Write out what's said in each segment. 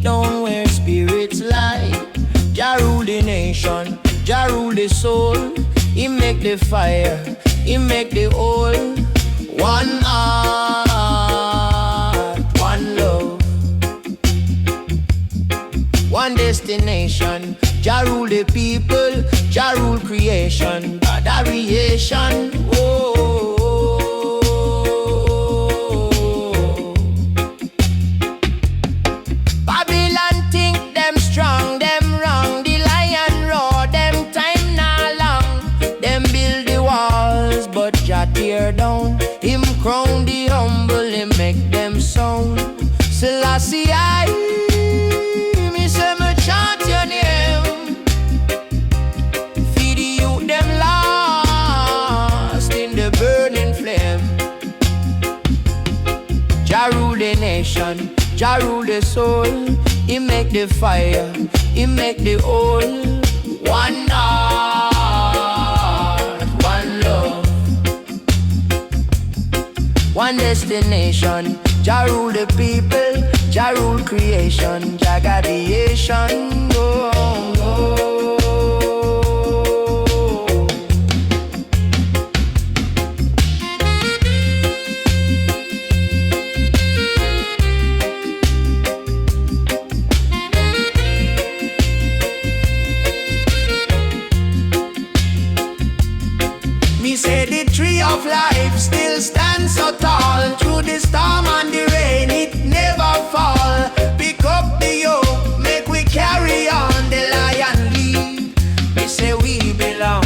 deep down where spirits lie. Jah rule the nation, Jah rule the soul. He make the fire, he make the whole. One heart, one love, one destination. Jah rule the people, Jah rule creation. Adoration, oh. Babylon think them strong, them wrong. The lion roar, them time not long. Them build the walls, but Jah tear down. Him crown the humble, him make them sound. Selassie I, me say me chant your name. Feed the youth them lost in the burning flame. Jah rule the nation, Jah rule the soul. He make the fire, he make the whole. One heart, one love, one destination. Jah rule the people, Jah rule creation. Jah guardian, oh, oh. Me say the tree of life still stands so tall. Through the storm and the rain, it never fall. Pick up the yoke, make we carry on. The lion lead, me say we belong.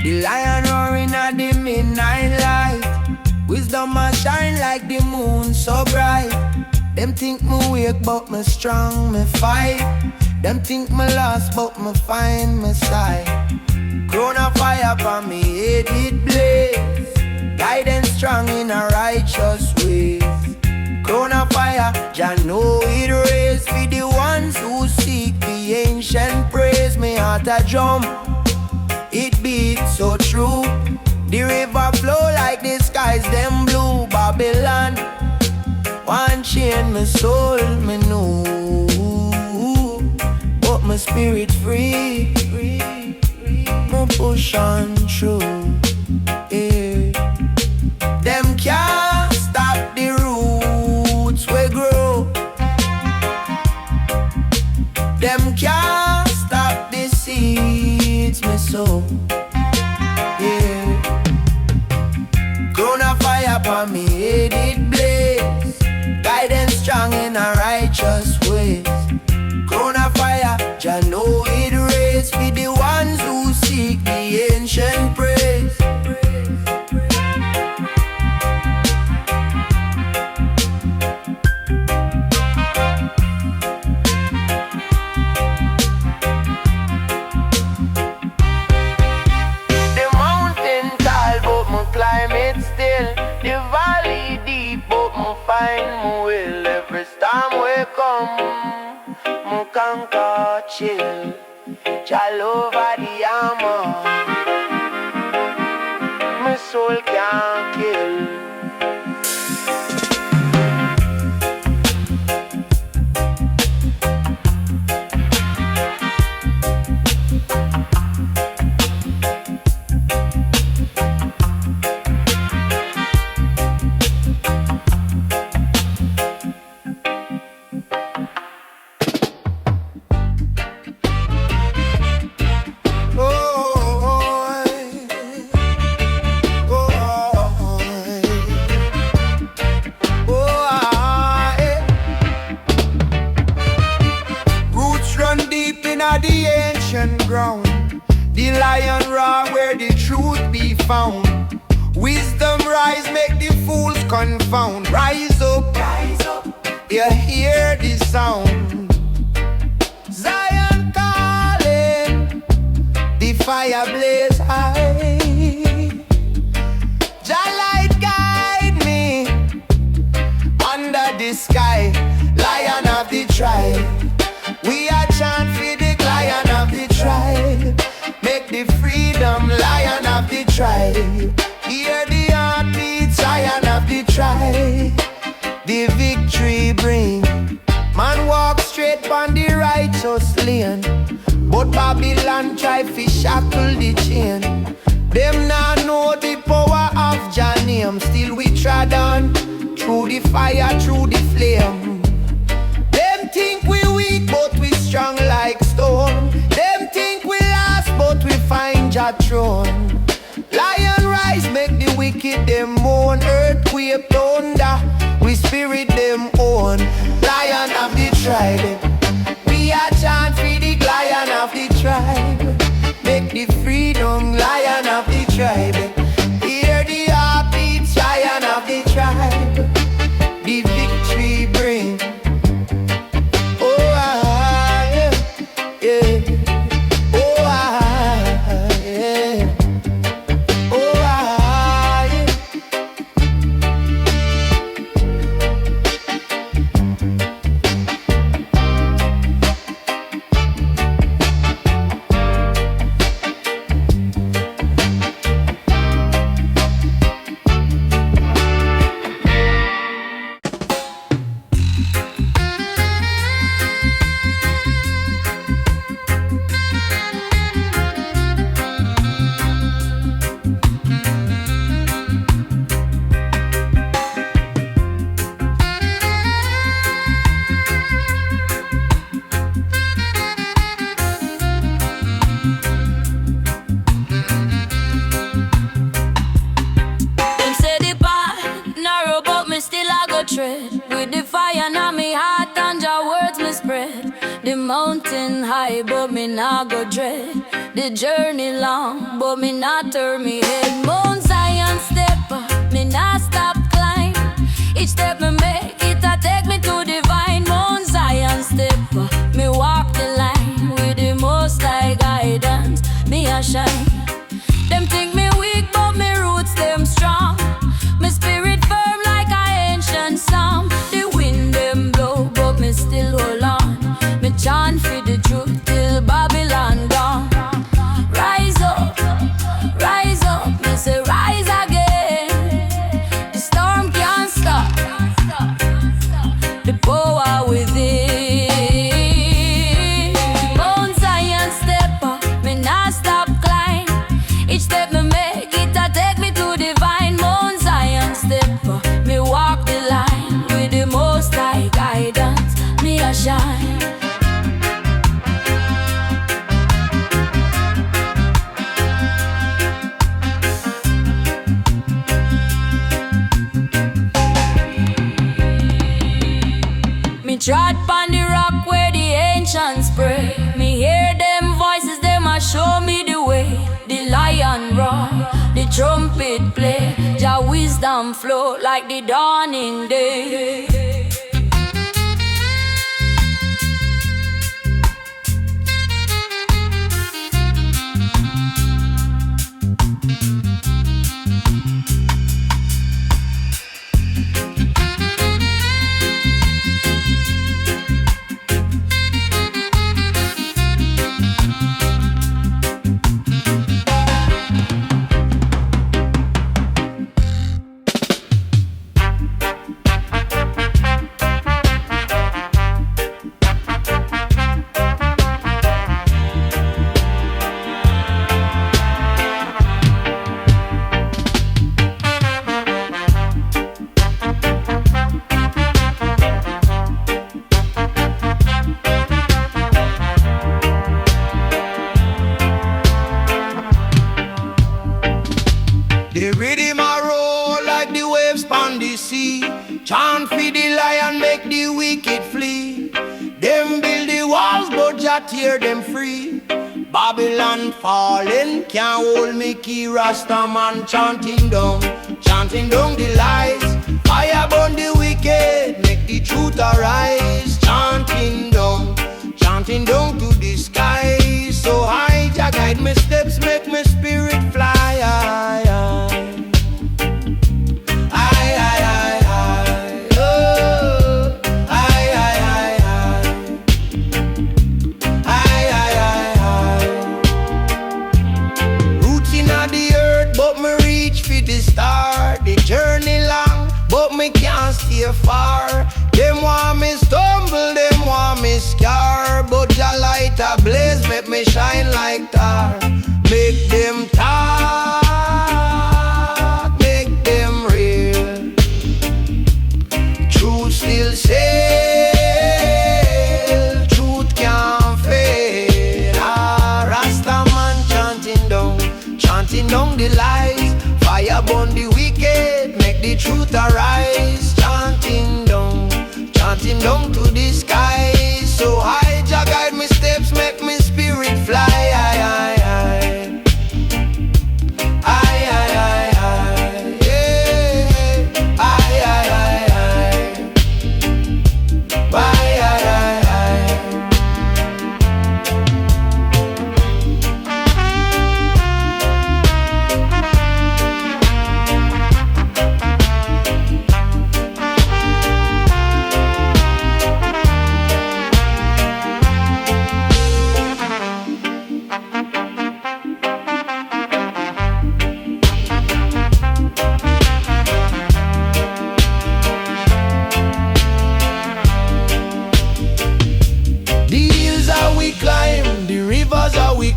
The lion roaring at the midnight light. Wisdom a shine like the moon so bright. Them think me weak but me strong, me fight. Them think me lost but me find me side. Crown of fire for me head it blaze. Guidance strong in a righteous ways. Crown of fire, Jah know it raise. For the ones who seek the ancient praise. Me heart a jump, it beats so true. The river flow like the skies, them blue. Babylon, one chain my soul, me know. But my spirit free, me push on through, yeah. Them can't stop the roots we grow. Them can't stop the seeds me sow, yeah. Crown of fire upon me head it blaze. Guidance strong in a righteous ways. Crown of fire, Jah know it raise. For the ones who seek the ancient praise. Find me will every storm will come. Me conquer chill, Jah over the armor. My soul can't kill. the truth be found. Wisdom rise, make the fools confound. Rise up, you hear the sound. Zion calling, the fire blaze high. Jah light guide me under the sky. Lion of the tribe, we are chant for the lion of the tribe. Make the freedom, lion of the tribe. Hear the heartbeats, lion of the tribe. The victory bring. Man walk straight on the righteous lane, but Babylon try to shackle the chain. Them now know the power of Jah name. Still we trod on through the fire, through the flame. Them think we weak, but we strong like stone. Them think we lost, but we find Jah throne. Lion rise, make the wicked them mourn. Earthquake, thunder, we spirit them own. Lion of the tribe, we are chant for the lion of the tribe. Make the freedom, lion of the tribe. Hear the heartbeats, lion of the tribe. The victory bring. Oh, yeah, yeah. Oh, yeah. With the fire now me heart and Jah words me spread. The mountain high but me not go dread. The journey long but me not turn me head. Mount Zion step me not stop climb. Each step me make it a take me to divine. Mount Zion step me walk the line. With the most high guidance me a shine. Them think me weak but me roots them strong. Me spirit firm like a ancient psalm. The wind them blow, but me still hold on. Me chant for the truth till Babylon gone. Rise up, me say rise again. The storm can't stop the power within. Mount Zion step up, me not stop climb. Each step me make it a take me to divine. Mount Zion step up, me walk the line. With the most high guidance, me a shine. Me trod pon the rock where the ancients pray. Me hear them voices, them a show me the way. The lion roar, the trumpet play. Jah wisdom flow like the dawning day. The rhythm a roll like the waves pon the sea. Chant for the lion, make the wicked flee. Them build the walls, but Jah tear them free. Babylon falling, can't hold me key. Rasta man chanting down the lies. Fire burn the wicked, make the truth arise. Chanting down to the sky. So high, Jah guide my steps, make my spirit fly. Far. Them want me stumble, them want me scar, but Jah light a blaze, make me shine like tar. Make them talk, make them real. Truth still sail, truth can't fail. Rasta man chanting down the lies. Fire burn the wicked, make the truth arise. Chanting down to the sky. So high, Jah guide me steps, make me spirit fly.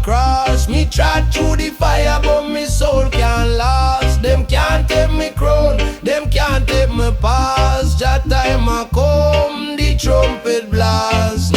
Cross me, trod through the fire, but me soul can't last. Them can't take me crown, them can't take me pass. Jah time a come, the trumpet blast.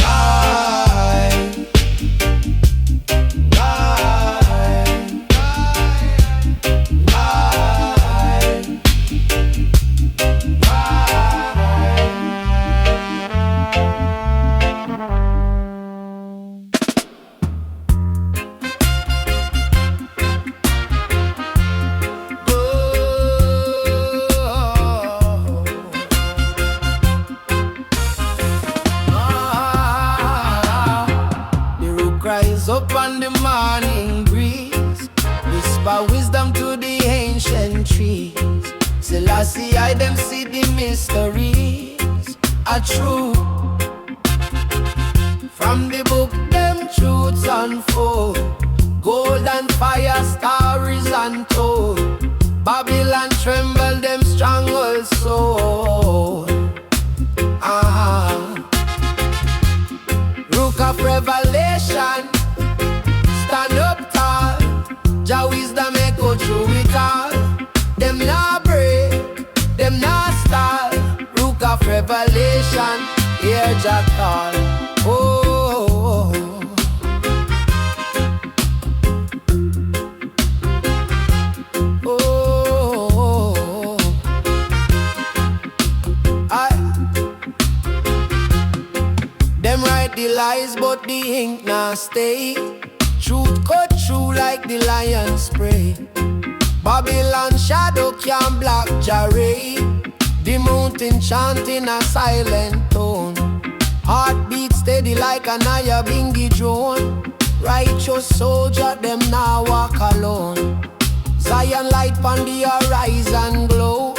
Up on the morning breeze, whisper wisdom to the ancient trees. Selassie, I them see the mysteries are true. From the book, them truths unfold. Gold and fire, stories untold. Babylon tremble, them stronghold soul. Rook of revelation, stand up tall. Jah wisdom echo through it all. Them nah break, them nah stall. Rook of revelation, hear Jah call. Them write the lies, but the ink nah stay. Truth cut through like the lion's spray. Babylon shadow can't block Jah ray. The mountain chanting a silent tone. Heartbeat steady like a Nyabinghi drone. Righteous soldier, them now walk alone. Zion light on the horizon glow.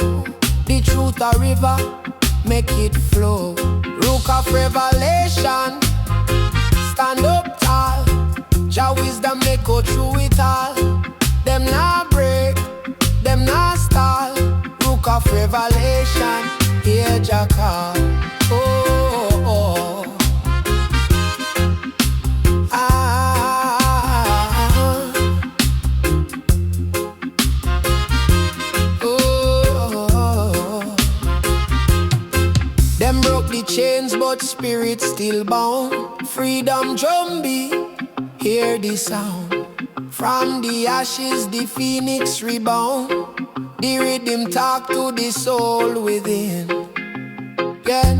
The truth a river, make it flow. Rook of revelation, stand up tall. Jah wisdom echo through it all. Them nah break, them nah stall. Rook of revelation, hear Jah call. Them broke the chains, but spirit still bound. Freedom drumbeat, hear the sound. From the ashes the phoenix rebound. The rhythm talk to the soul within. Yeah.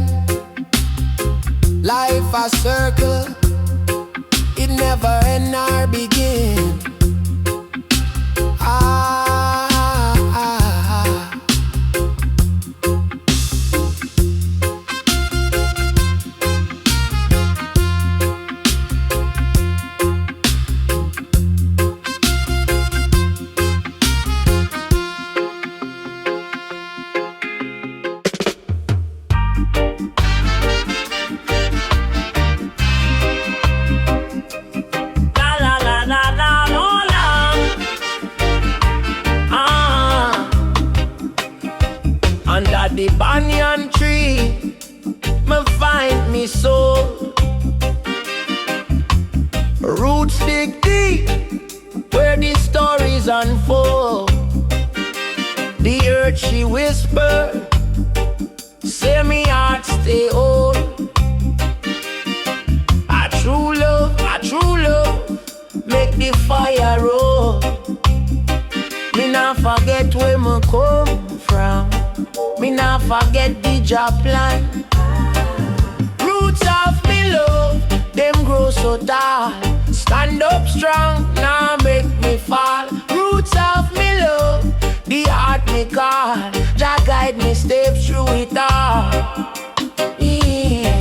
Life a circle, it never end nor begin. Under the banyan tree, me find me soul. Roots dig deep, where the stories unfold. The earth she whisper, say me heart stay old. A true love, make the fire roll. Me not forget where me come from. Me not forget the Jah plan. Roots of me love, them grow so tall. Stand up strong, now make me fall. Roots of me love, the heart me call. Jah guide me steps through it all. Yeah.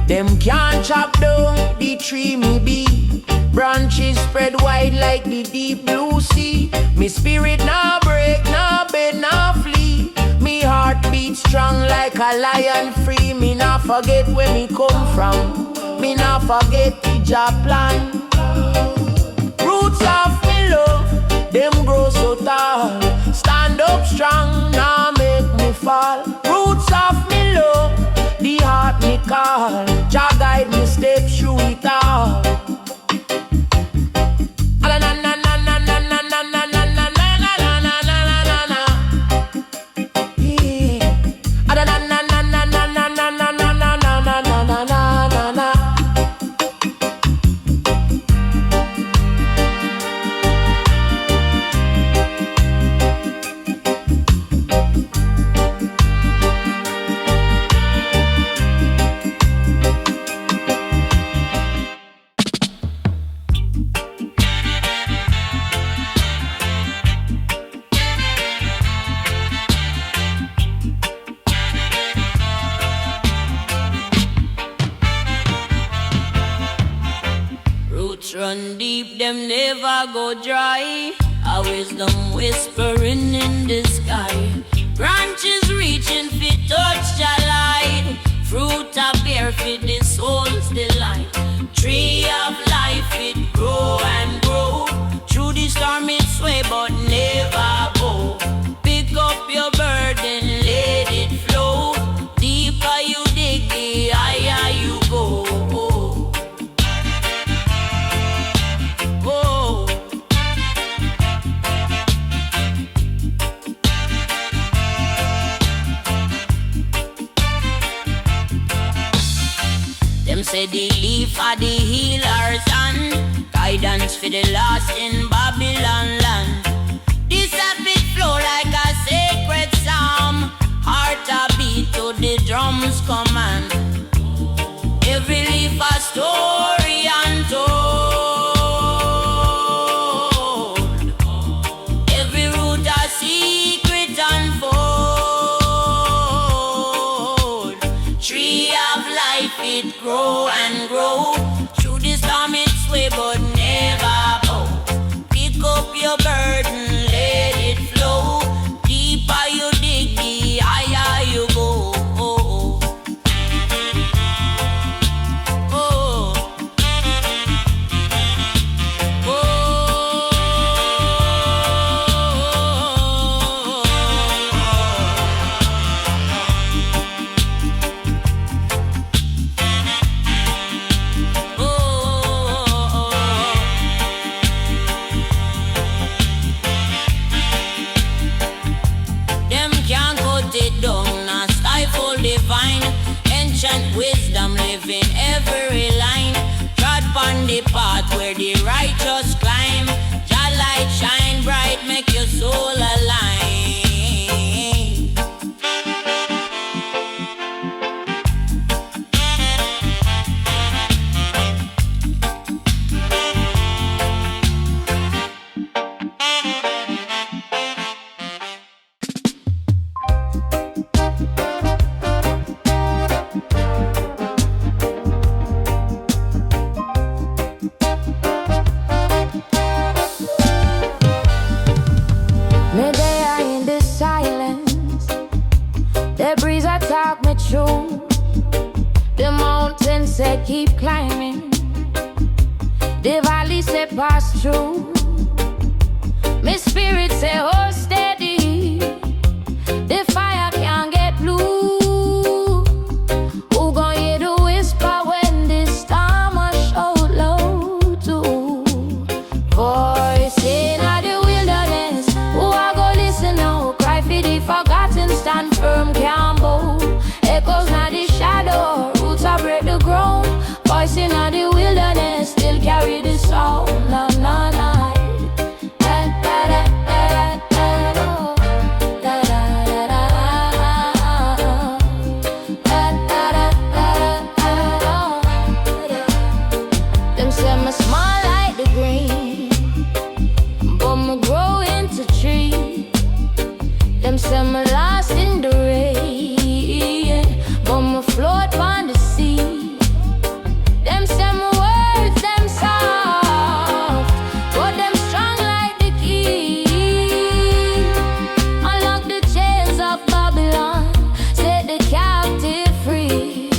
Them can't chop down the tree me be. Branches spread wide like the deep blue sea. Me spirit nah break, nah bend, nah flee. Me heart beats strong like a lion free. Me nah forget where me come from. Me nah forget the Jah plan. Roots of me love, them grow so tall. Stand up strong, nah make me fall. Roots of me love, the heart me call. Jah guide me step through it all. Run deep, them never go dry. A wisdom whispering in the sky. Branches reaching fit touch Jah light. Fruit a bear fit the soul's delight. Tree of life it grow and grow. Through the storm it sway but never bow. Pick up your burden, let it flow. Deeper you dig, the higher you go. Them say the leaf are the healer's hand. Guidance for the lost in Babylon land. This habit flow like a sacred psalm. Heart a beat to the drums command. Every leaf a story untold. Every root a secret unfold. Tree of life it grow and grow. Through the storm it sway but never bow. Pick up your burden, let it flow. Deeper you dig, the higher you go. Wisdom live in every line. Trod upon the path where the righteous climb. soul alive. Me there in the silence, the breeze attack me through. The mountain say keep climbing, the valley say pass through. Me spirit say hold steady, the fire can't get blue. Who gon' hear the whisper when this storm a show low too? Voice in the wilderness, who I go listen now? Cry for the forgotten, stand firm, can't bow. Echoes not the shadow, roots are break the ground. Voice in the wilderness, still carry the sound. Na na na. Them say me small like the green, but me grow into tree. Them say me lost in the rain, but me float on the sea. Them say me words them soft, but them strong like the key. Unlock the chains of Babylon, set the captive free.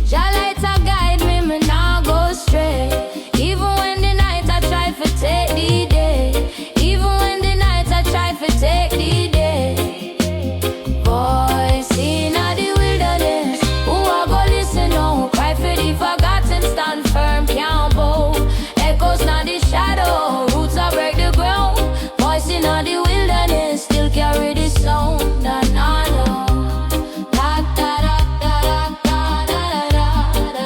Jah light a guide me, me nah go stray. Even when the night I try to take the day, even when the night I try to take the day. Voice in the wilderness, who I go listen now? Cry for the forgotten, stand firm, can't bow. Echoes not the shadow, roots are break the ground. Voice in the wilderness, still carry the sound. Na na na. Da da da da da da da da da da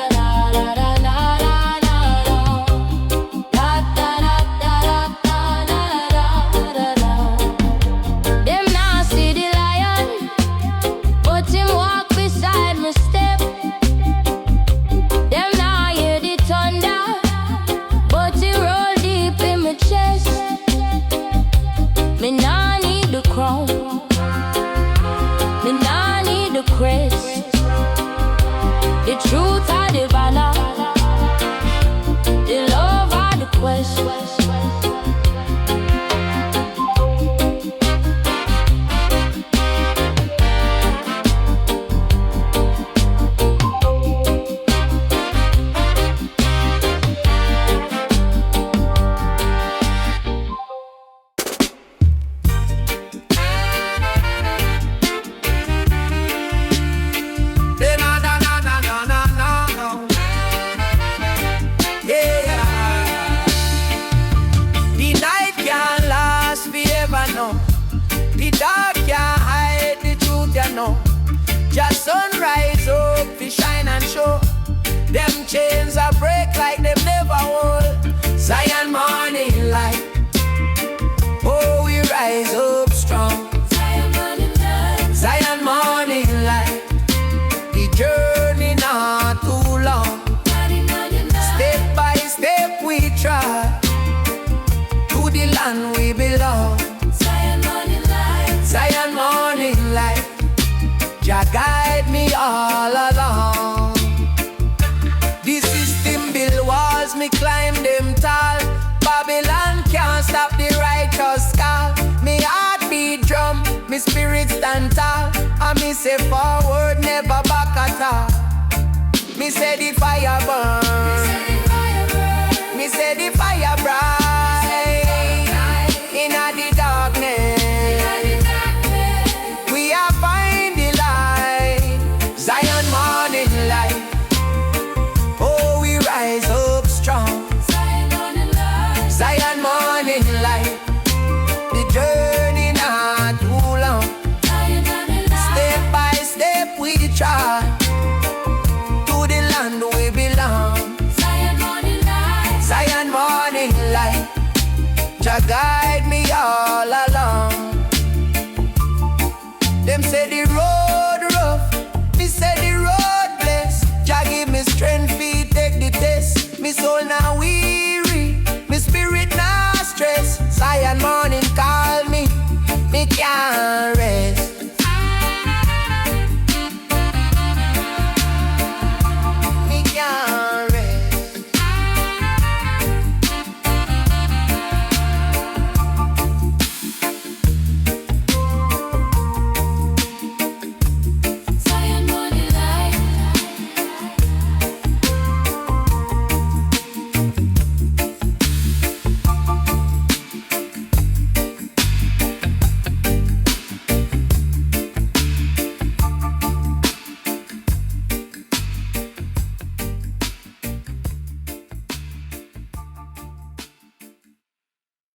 da da da. Da da da da da da da da. Them now see the lion, but him walk beside me step. Them now hear the thunder, but he roll deep in my chest. Me nah need the crown, me nah need the crest. The truth or the valor, the love or the quest. Na na na na na na na. Yeah. The night can't last forever, no. The dark can't hide the truth, you know. Just sunrise up, fi shine and show. Them chains are break like them never hold. Zion morning light. Oh, we rise up strong. Zion morning light. The journey not too long. Step by step we try to the land we belong. Zion morning light. Jah guide me all along. The system build walls, me climb them tall. Babylon can't stop the righteous call. Me heart beat drum, me spirit stand tall. And me say forward, never back at all. Me say the fire burn, me say the fire bright. In the darkness, we are find the light. Zion morning light. Oh, we rise up strong. Zion morning light. The journey not too long. Step by step we try to the land we belong. Zion morning light. God.